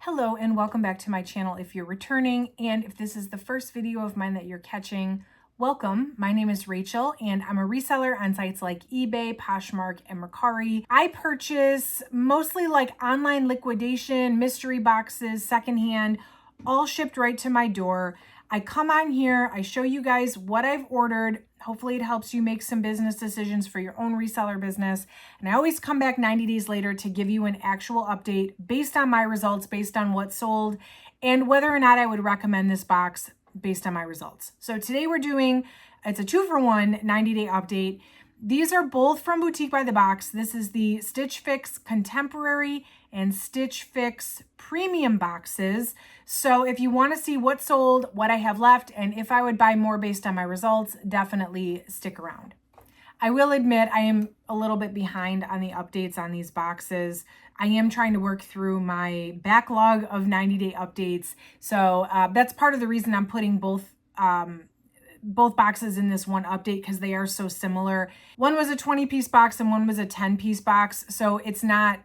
Hello and welcome back to my channel if you're returning, and if this is the first video of mine that you're catching, welcome. My name is Rachel and I'm a reseller on sites like eBay, Poshmark, and Mercari. I purchase mostly like online liquidation, mystery boxes, secondhand, all shipped right to my door. I come on here, I show you guys what I've ordered. Hopefully it helps you make some business decisions for your own reseller business. And I always come back 90 days later to give you an actual update based on my results, based on what sold, and whether or not I would recommend this box based on my results. So today it's a 2-for-1 90-day update. These are both from Boutique by the Box. This is the Stitch Fix Contemporary and Stitch Fix Premium boxes. So if you want to see what sold, what I have left, and if I would buy more based on my results, definitely stick around. I will admit I am a little bit behind on the updates on these boxes. I am trying to work through my backlog of 90-day updates. So that's part of the reason I'm putting both boxes in this one update, because they are so similar. One was a 20-piece box and one was a 10-piece box. So it's not,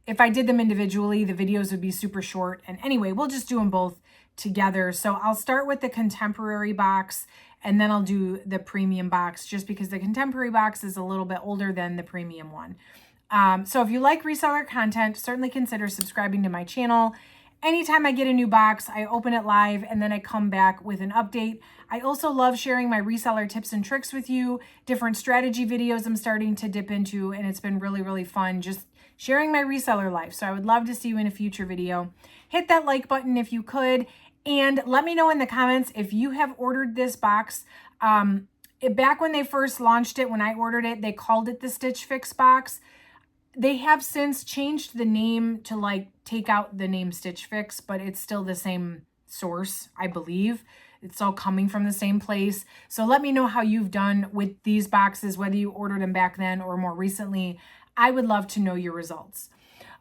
if I did them individually, the videos would be super short. And anyway, we'll just do them both together. So I'll start with the contemporary box and then I'll do the premium box, just because the contemporary box is a little bit older than the premium one. So if you like reseller content, certainly consider subscribing to my channel. Anytime I get a new box, I open it live and then I come back with an update. I also love sharing my reseller tips and tricks with you, different strategy videos I'm starting to dip into, and it's been really, really fun just sharing my reseller life. So I would love to see you in a future video. Hit that like button if you could, and let me know in the comments if you have ordered this box. Back when they first launched it, when I ordered it, they called it the Stitch Fix box. They have since changed the name to like take out the name Stitch Fix, but it's still the same source, I believe. It's all coming from the same place. So let me know how you've done with these boxes, whether you ordered them back then or more recently. I would love to know your results.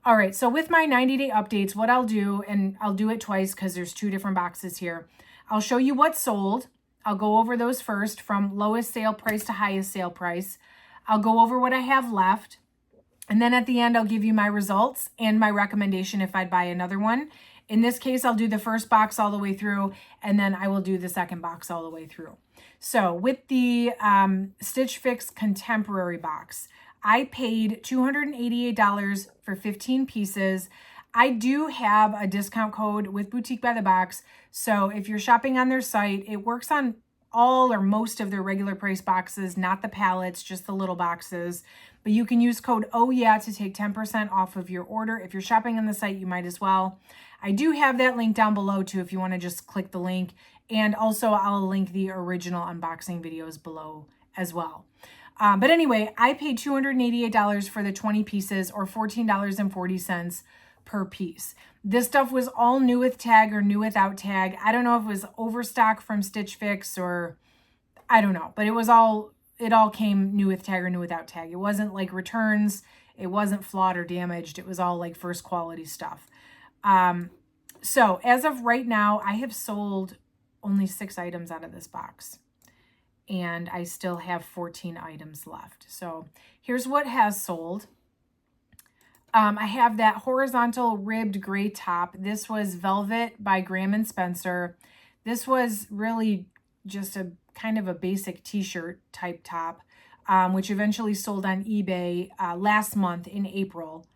All right, so with my 90-day updates, what I'll do, and I'll do it twice because there's 2 different boxes here. I'll show you what sold. I'll go over those first, from lowest sale price to highest sale price. I'll go over what I have left. And then at the end, I'll give you my results and my recommendation if I'd buy another one. In this case, I'll do the first box all the way through, and then I will do the second box all the way through. So with the Stitch Fix Contemporary box, I paid $288 for 15 pieces. I do have a discount code with Boutique by the Box. So if you're shopping on their site, it works on all or most of their regular price boxes, not the pallets, just the little boxes. But you can use code OHYEAH to take 10% off of your order. If you're shopping on the site, you might as well. I do have that link down below too, if you want to just click the link. And also I'll link the original unboxing videos below as well. But anyway, I paid $288 for the 20 pieces, or $14.40 per piece. This stuff was all new with tag or new without tag. I don't know if it was overstock from Stitch Fix or I don't know, but it all came new with tag or new without tag. It wasn't like returns. It wasn't flawed or damaged. It was all like first quality stuff. So as of right now, I have sold only 6 items out of this box, and I still have 14 items left. So here's what has sold. I have that horizontal ribbed gray top. This was Velvet by Graham & Spencer. This was really just a kind of a basic t-shirt type top, which eventually sold on eBay last month in April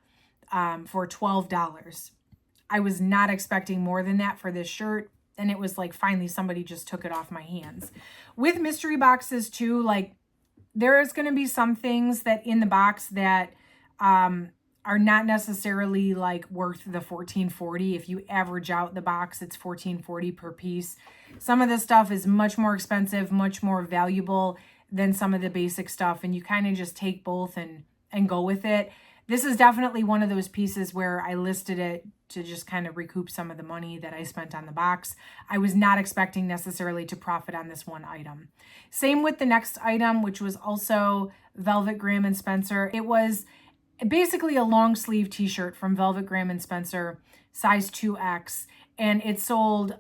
for $12. I was not expecting more than that for this shirt. And it was like, finally, somebody just took it off my hands. With mystery boxes too, like there is going to be some things that in the box that are not necessarily like worth the $14.40. If you average out the box, it's $14.40 per piece. Some of the stuff is much more expensive, much more valuable than some of the basic stuff. And you kind of just take both and go with it. This is definitely one of those pieces where I listed it to just kind of recoup some of the money that I spent on the box. I was not expecting necessarily to profit on this one item. Same with the next item, which was also Velvet Graham & Spencer. It was basically a long sleeve t-shirt from Velvet Graham & Spencer, size 2X. And it sold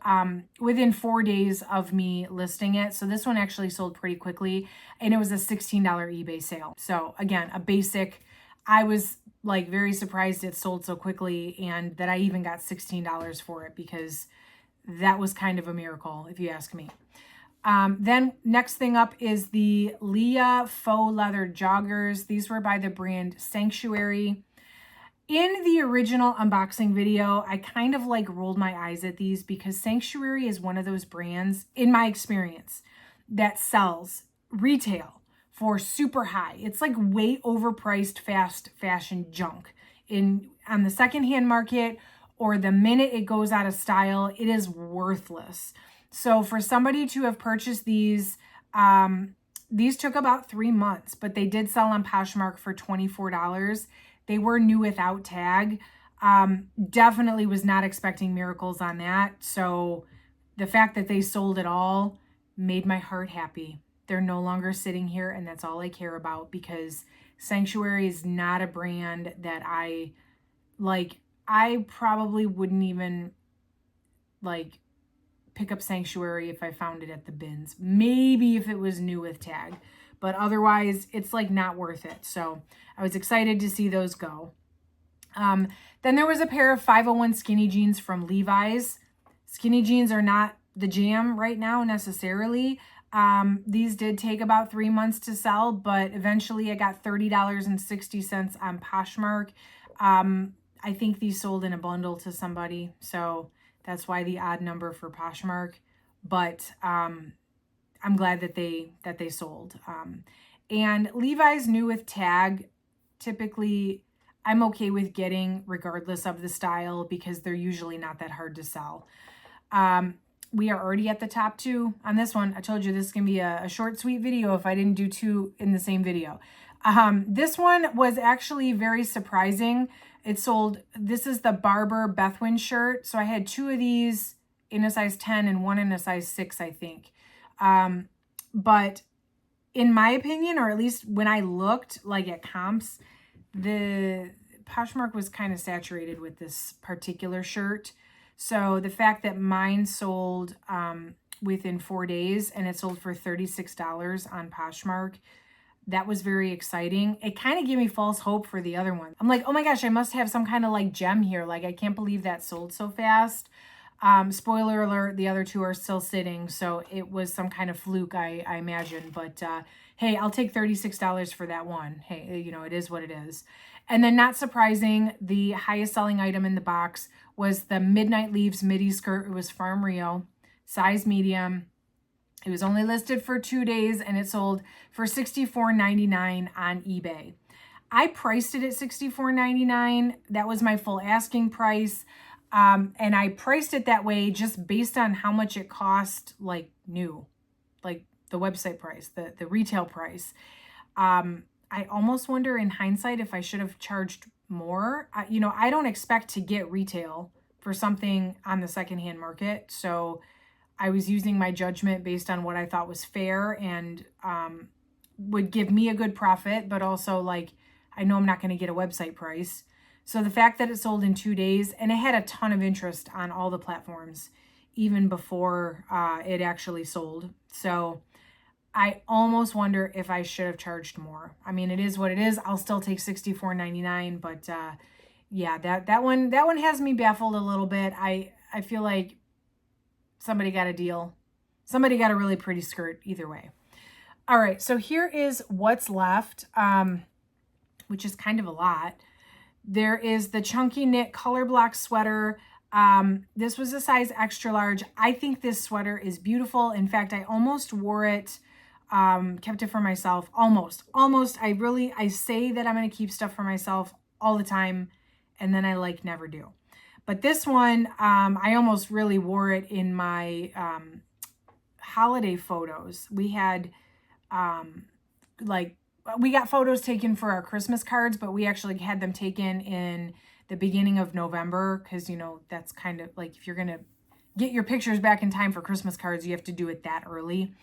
within 4 days of me listing it. So this one actually sold pretty quickly. And it was a $16 eBay sale. So again, a basic I was like very surprised it sold so quickly and that I even got $16 for it, because that was kind of a miracle, if you ask me. Then next thing up is the Leah faux leather joggers. These were by the brand Sanctuary. In the original unboxing video, I kind of like rolled my eyes at these, because Sanctuary is one of those brands, in my experience, that sells retail for super high. It's like way overpriced fast fashion junk on the secondhand market, or the minute it goes out of style, it is worthless. So for somebody to have purchased these took about 3 months, but they did sell on Poshmark for $24. They were new without tag. Definitely was not expecting miracles on that. So the fact that they sold it all made my heart happy. They're no longer sitting here, and that's all I care about, because Sanctuary is not a brand that I like. I probably wouldn't even like pick up Sanctuary if I found it at the bins. Maybe if it was new with tag, but otherwise it's like not worth it. So I was excited to see those go. Then there was a pair of 501 skinny jeans from Levi's. Skinny jeans are not the jam right now necessarily. These did take about 3 months to sell, but eventually I got $30.60 on Poshmark. I think these sold in a bundle to somebody, so that's why the odd number for Poshmark. But I'm glad that they sold. And Levi's new with tag, typically I'm okay with getting regardless of the style, because they're usually not that hard to sell. We are already at the top 2 on this one. I told you this is going to be a short, sweet video if I didn't do 2 in the same video. This one was actually very surprising. It sold, this is the Barber Bethwin shirt. So I had 2 of these in a size 10 and 1 in a size 6, I think. But in my opinion, or at least when I looked like at comps, the Poshmark was kind of saturated with this particular shirt. So the fact that mine sold within 4 days and it sold for $36 on Poshmark, that was very exciting. It kind of gave me false hope for the other one. I'm like, oh my gosh, I must have some kind of like gem here. Like, I can't believe that sold so fast. Spoiler alert, the other 2 are still sitting. So it was some kind of fluke, I imagine. But hey, I'll take $36 for that one. Hey, you know, it is what it is. And then, not surprising, the highest selling item in the box was the Midnight Leaves midi skirt. It was Farm Rio, size medium. It was only listed for 2 days, and it sold for $64.99 on eBay. I priced it at $64.99. That was my full asking price. And I priced it that way just based on how much it cost, like new, like the website price, the retail price. I almost wonder in hindsight if I should have charged more. You know, I don't expect to get retail for something on the secondhand market. So I was using my judgment based on what I thought was fair and would give me a good profit, but also like, I know I'm not going to get a website price. So the fact that it sold in 2 days, and it had a ton of interest on all the platforms, even before it actually sold. So I almost wonder if I should have charged more. I mean, it is what it is. I'll still take $64.99, but yeah, that one has me baffled a little bit. I feel like somebody got a deal. Somebody got a really pretty skirt either way. All right, so here is what's left, which is kind of a lot. There is the chunky knit color block sweater. This was a size extra large. I think this sweater is beautiful. In fact, I almost wore it, kept it for myself. Almost. I say that I'm going to keep stuff for myself all the time, and then I like never do. But this one, I almost really wore it in my holiday photos. We had we got photos taken for our Christmas cards, but we actually had them taken in the beginning of November, because, you know, that's kind of like, if you're going to get your pictures back in time for Christmas cards, you have to do it that early.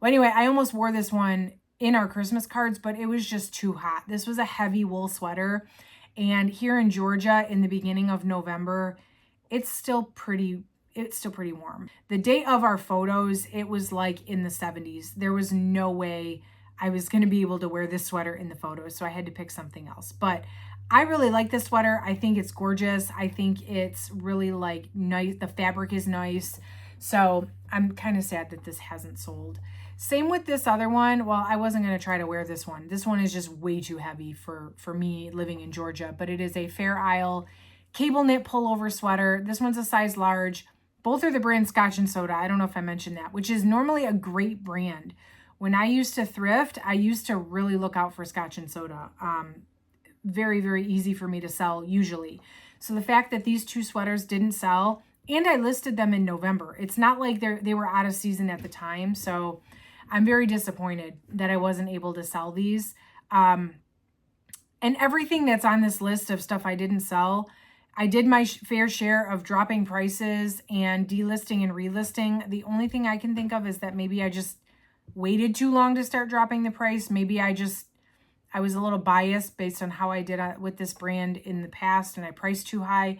Well, anyway, I almost wore this one in our Christmas cards, but it was just too hot. This was a heavy wool sweater. And here in Georgia in the beginning of November, it's still pretty warm. The day of our photos, it was like in the 70s. There was no way I was going to be able to wear this sweater in the photos, so I had to pick something else. But I really like this sweater. I think it's gorgeous. I think it's really like nice. The fabric is nice. So I'm kind of sad that this hasn't sold. Same with this other one. Well, I wasn't going to try to wear this one. This one is just way too heavy for me living in Georgia, but it is a Fair Isle cable knit pullover sweater. This one's a size large. Both are the brand Scotch and Soda. I don't know if I mentioned that, which is normally a great brand. When I used to thrift, I used to really look out for Scotch and Soda. Very, very easy for me to sell usually. So the fact that these two sweaters didn't sell, and I listed them in November. It's not like they were out of season at the time. So I'm very disappointed that I wasn't able to sell these. And everything that's on this list of stuff I didn't sell, I did my fair share of dropping prices and delisting and relisting. The only thing I can think of is that maybe I just waited too long to start dropping the price. Maybe I was a little biased based on how I did with this brand in the past and I priced too high.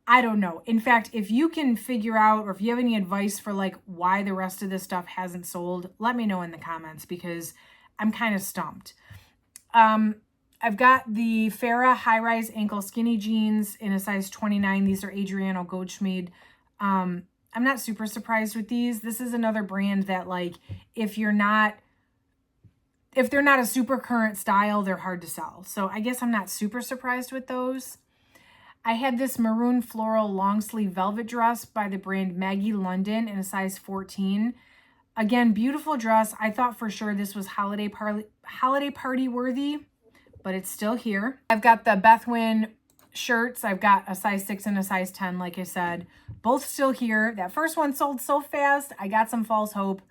I don't know. In fact, if you can figure out, or if you have any advice for like why the rest of this stuff hasn't sold, let me know in the comments because I'm kind of stumped. I've got the Farrah high-rise ankle skinny jeans in a size 29. These are Adriano Goldschmied. I'm not super surprised with these. This is another brand that like, if they're not a super current style, they're hard to sell. So I guess I'm not super surprised with those. I had this maroon floral long sleeve velvet dress by the brand Maggie London in a size 14. Again, beautiful dress. I thought for sure this was holiday party worthy, but it's still here. I've got the Bethwyn shirts. I've got a size 6 and a size 10, like I said, both still here. That first one sold so fast. I got some false hope.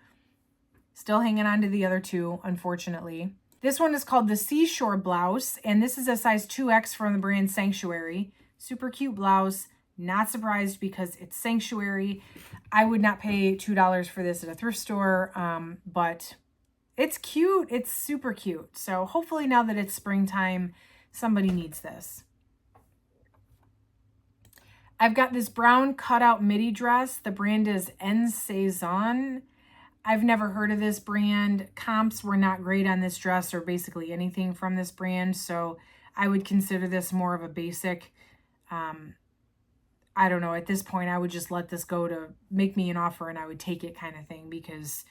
Still hanging on to the other two, unfortunately. This one is called the Seashore Blouse, and this is a size 2X from the brand Sanctuary. Super cute blouse. Not surprised because it's Sanctuary. I would not pay $2 for this at a thrift store, but it's cute. It's super cute. So hopefully now that it's springtime, somebody needs this. I've got this brown cutout midi dress. The brand is En Saison. I've never heard of this brand. Comps were not great on this dress or basically anything from this brand. So I would consider this more of a basic. I don't know. At this point, I would just let this go to make me an offer and I would take it kind of thing because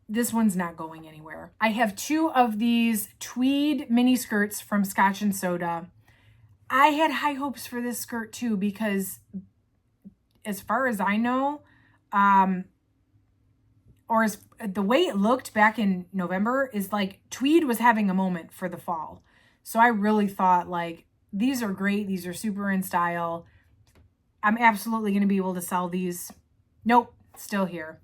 this one's not going anywhere. I have two of these tweed mini skirts from Scotch and Soda. I had high hopes for this skirt too because as far as I know, the way it looked back in November is like tweed was having a moment for the fall. So I really thought like, these are great. These are super in style. I'm absolutely going to be able to sell these. Nope, still here.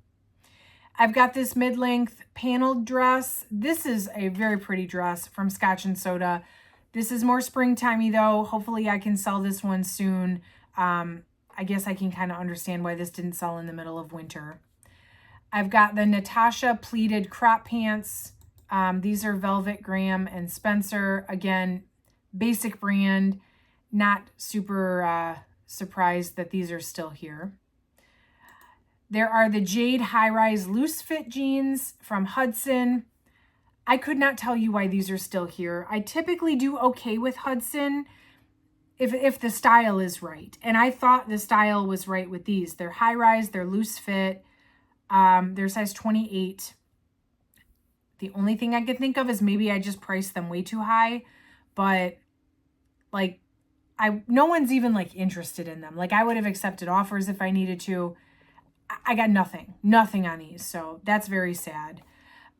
I've got this mid-length paneled dress. This is a very pretty dress from Scotch and Soda. This is more springtimey though. Hopefully I can sell this one soon. I guess I can kind of understand why this didn't sell in the middle of winter. I've got the Natasha pleated crop pants. These are Velvet Graham and Spencer. Again, basic brand. Not super surprised that these are still here. There are the Jade high-rise loose fit jeans from Hudson. I could not tell you why these are still here. I typically do okay with Hudson if the style is right. And I thought the style was right with these. They're high-rise, they're loose fit, they're size 28. The only thing I could think of is maybe I just priced them way too high, but like no one's even like interested in them. Like I would have accepted offers if I needed to. I got nothing on these. So that's very sad.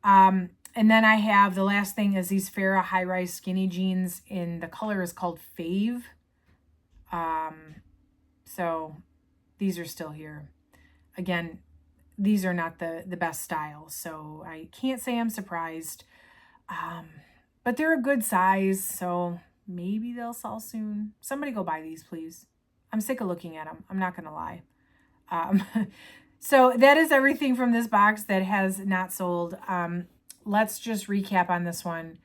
And then I have the last thing is these Farrah high-rise skinny jeans in the color is called Fave. So these are still here. Again, these are not the best style. So I can't say I'm surprised. But they're a good size. So maybe they'll sell soon. Somebody go buy these, please. I'm sick of looking at them. I'm not going to lie. So that is everything from this box that has not sold. Let's just recap on this one.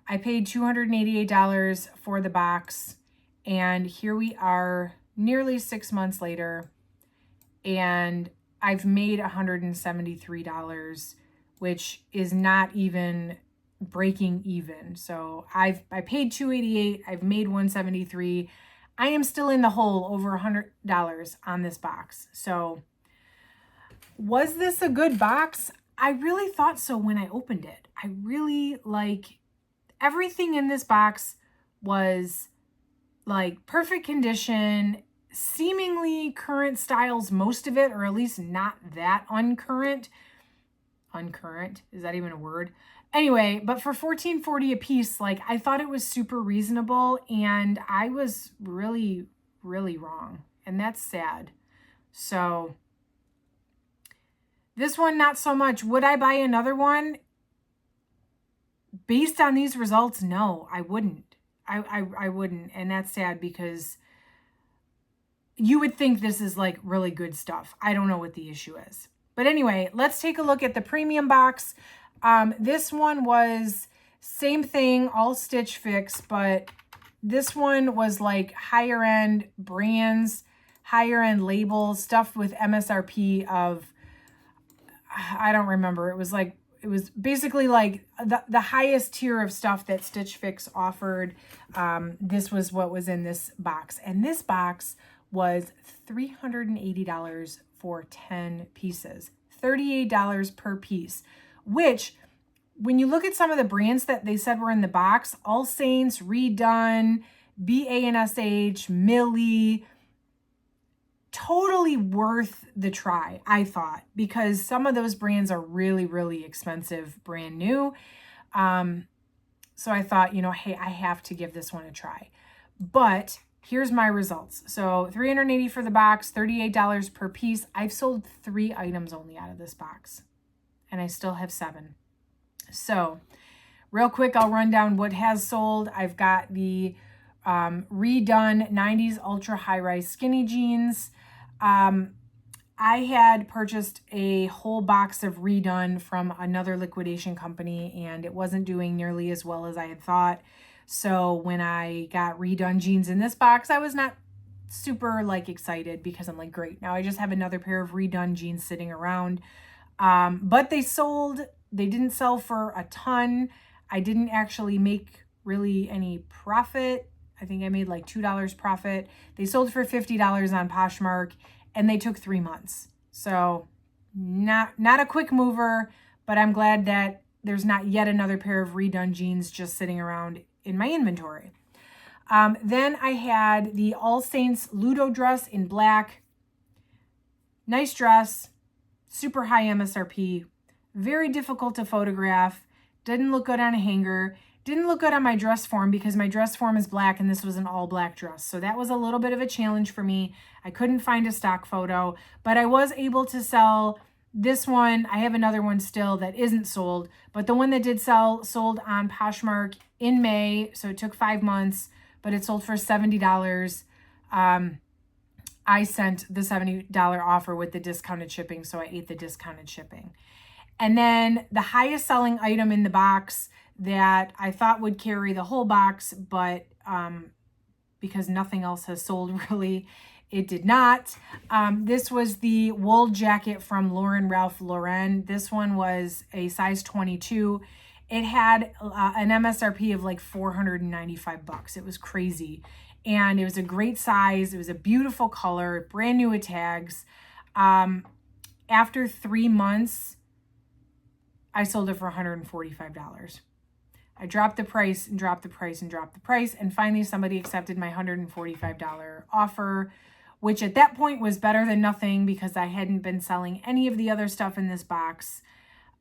I paid $288 for the box, and here we are nearly 6 months later, and I've made $173 which is not even breaking even. So I paid $288. I've made $173. I am still in the hole over $100 on this box. So was this a good box? I really thought so when I opened it. I really like everything in this box was like perfect condition, seemingly current styles, most of it, or at least not that uncurrent. Uncurrent, is that even a word? Anyway, but for $14.40 a piece, like I thought it was super reasonable, and I was really, really wrong. And that's sad. So this one, not so much. Would I buy another one? Based on these results, no, I wouldn't. I wouldn't. And that's sad because you would think this is like really good stuff. I don't know what the issue is. But anyway, let's take a look at the premium box. This one was same thing, all Stitch Fix, but this one was like higher end brands, higher end labels, stuff with MSRP of, I don't remember. It was basically like the highest tier of stuff that Stitch Fix offered. This was what was in this box. And this box was $380 for 10 pieces, $38 per piece, which when you look at some of the brands that they said were in the box, All Saints, Redone, BANSH, Millie, totally worth the try, I thought, because some of those brands are really, really expensive, brand new. So I thought, you know, hey, I have to give this one a try. But here's my results. So $380 for the box, $38 per piece. I've sold 3 items only out of this box, and I still have 7. So real quick, I'll run down what has sold. I've got the Redone 90s Ultra High Rise Skinny Jeans. I had purchased a whole box of Redone from another liquidation company, and it wasn't doing nearly as well as I had thought. So when I got Redone jeans in this box, I was not super like excited because I'm like, great, now I just have another pair of Redone jeans sitting around. But they sold, they didn't sell for a ton. I didn't actually make really any profit. I think I made like $2 profit. They sold for $50 on Poshmark, and they took 3 months. So not a quick mover, but I'm glad that there's not yet another pair of Redone jeans just sitting around in my inventory. Then I had the All Saints Ludo dress in black. Nice dress, super high MSRP, very difficult to photograph, didn't look good on a hanger, didn't look good on my dress form because my dress form is black and this was an all black dress. So that was a little bit of a challenge for me. I couldn't find a stock photo, but I was able to sell this one. I have another one still that isn't sold, but the one that did sell sold on Poshmark in May. So it took 5 months, but it sold for $70. I sent the $70 offer with the discounted shipping, so I ate the discounted shipping. And then the highest selling item in the box that I thought would carry the whole box, but because nothing else has sold really, it did not. This was the wool jacket from Lauren Ralph Lauren. This one was a size 22. It had an MSRP of like $495. It was crazy. And it was a great size. It was a beautiful color, brand new with tags. After 3 months, I sold it for $145. I dropped the price and dropped the price and dropped the price. And finally, somebody accepted my $145 offer, which at that point was better than nothing because I hadn't been selling any of the other stuff in this box.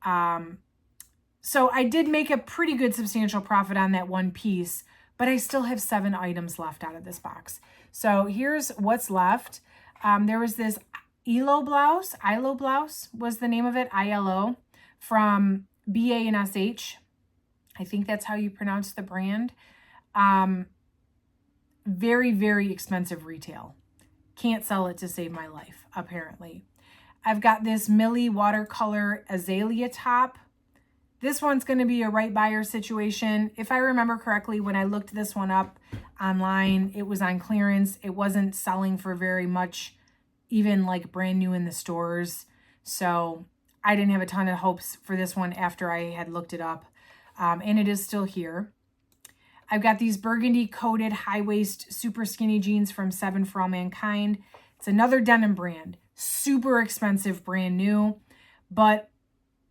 So I did make a pretty good substantial profit on that one piece, but I still have 7 items left out of this box. So here's what's left. There was this ILO blouse was the name of it, ILO, from BANSH. I think that's how you pronounce the brand. Very, very expensive retail. Can't sell it to save my life, apparently. I've got this Millie watercolor azalea top. This one's going to be a right buyer situation. If I remember correctly, when I looked this one up online, it was on clearance. It wasn't selling for very much, even like brand new in the stores. So I didn't have a ton of hopes for this one after I had looked it up. And it is still here. I've got these burgundy coated high waist super skinny jeans from 7 For All Mankind. It's another denim brand, super expensive, brand new, but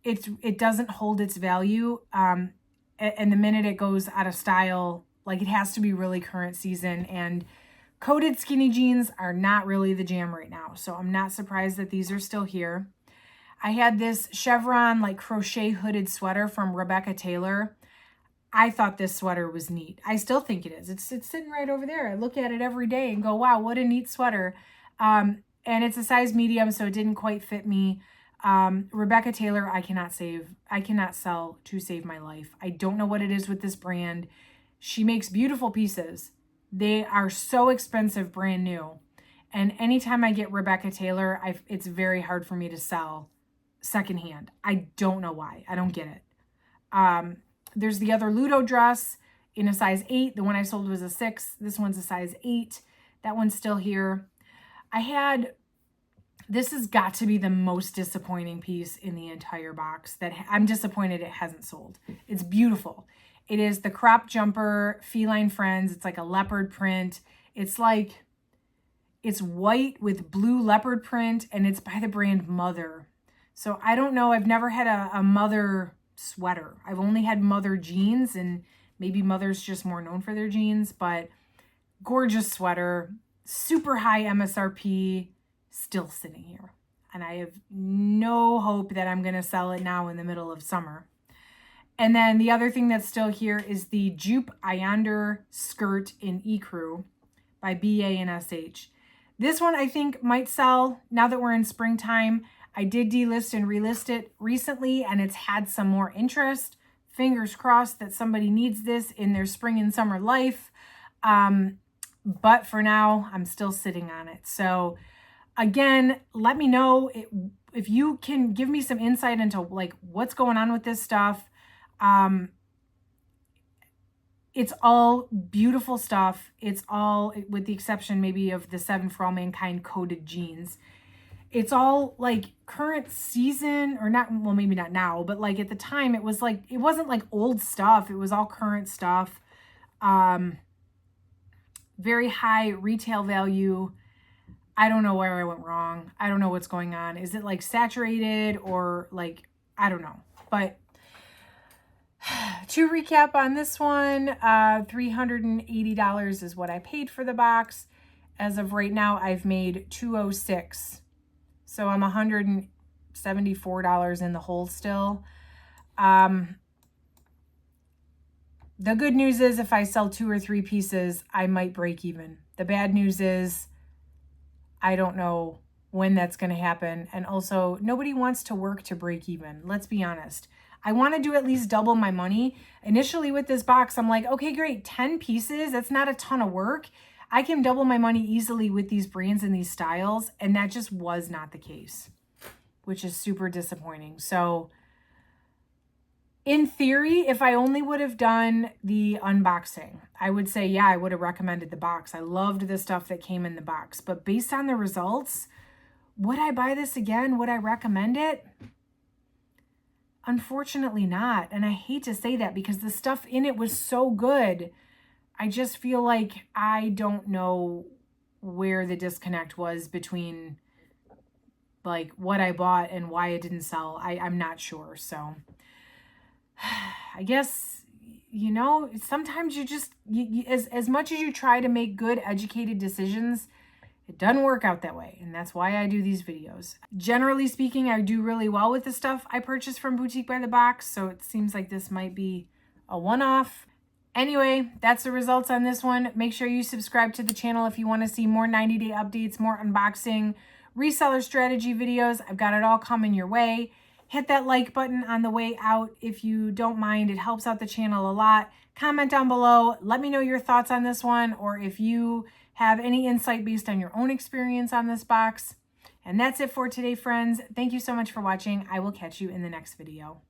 it doesn't hold its value. And the minute it goes out of style, like it has to be really current season, and coated skinny jeans are not really the jam right now. So I'm not surprised that these are still here. I had this chevron like crochet hooded sweater from Rebecca Taylor. I thought this sweater was neat. I still think it is. It's sitting right over there. I look at it every day and go, wow, what a neat sweater. And it's a size medium, so it didn't quite fit me. Rebecca Taylor, I cannot sell to save my life. I don't know what it is with this brand. She makes beautiful pieces. They are so expensive, brand new. And anytime I get Rebecca Taylor, it's very hard for me to sell secondhand. I don't know why. I don't get it. There's the other Ludo dress in a size 8. The one I sold was a 6. This one's a size 8. That one's still here. This has got to be the most disappointing piece in the entire box that I'm disappointed it hasn't sold. It's beautiful. It is the crop jumper Feline Friends. It's like a leopard print. It's white with blue leopard print, and it's by the brand Mother. So I don't know. I've never had a Mother sweater. I've only had Mother jeans, and maybe Mother's just more known for their jeans, but gorgeous sweater, super high MSRP, still sitting here. And I have no hope that I'm going to sell it now in the middle of summer. And then the other thing that's still here is the Jupe Ionder skirt in Ecru by BA and SH. This one I think might sell now that we're in springtime. I did delist and relist it recently, and it's had some more interest. Fingers crossed that somebody needs this in their spring and summer life. But for now, I'm still sitting on it. So again, let me know if you can give me some insight into like what's going on with this stuff. It's all beautiful stuff. It's all, with the exception maybe of the 7 For All Mankind coated jeans. It's all like current season, or not, well, maybe not now, but like at the time it was like, it wasn't like old stuff. It was all current stuff. Very high retail value. I don't know where I went wrong. I don't know what's going on. Is it like saturated or like, I don't know. But to recap on this one, $380 is what I paid for the box. As of right now, I've made $206. So I'm $174 in the hole still. The good news is if I sell 2 or 3 pieces, I might break even. The bad news is I don't know when that's going to happen. And also, nobody wants to work to break even. Let's be honest. I want to do at least double my money. Initially with this box, I'm like, okay, great, 10 pieces. That's not a ton of work. I can double my money easily with these brands and these styles. And that just was not the case, which is super disappointing. So in theory, if I only would have done the unboxing, I would say, yeah, I would have recommended the box. I loved the stuff that came in the box. But based on the results, would I buy this again? Would I recommend it? Unfortunately not. And I hate to say that because the stuff in it was so good. I just feel like I don't know where the disconnect was between like what I bought and why it didn't sell. I'm not sure. So I guess, you know, sometimes you just, as much as you try to make good educated decisions, it doesn't work out that way. And that's why I do these videos. Generally speaking, I do really well with the stuff I purchase from Boutique by the Box. So it seems like this might be a one-off. Anyway, that's the results on this one. Make sure you subscribe to the channel if you want to see more 90-day updates, more unboxing, reseller strategy videos. I've got it all coming your way. Hit that like button on the way out if you don't mind. It helps out the channel a lot. Comment down below. Let me know your thoughts on this one, or if you have any insight based on your own experience on this box. And that's it for today, friends. Thank you so much for watching. I will catch you in the next video.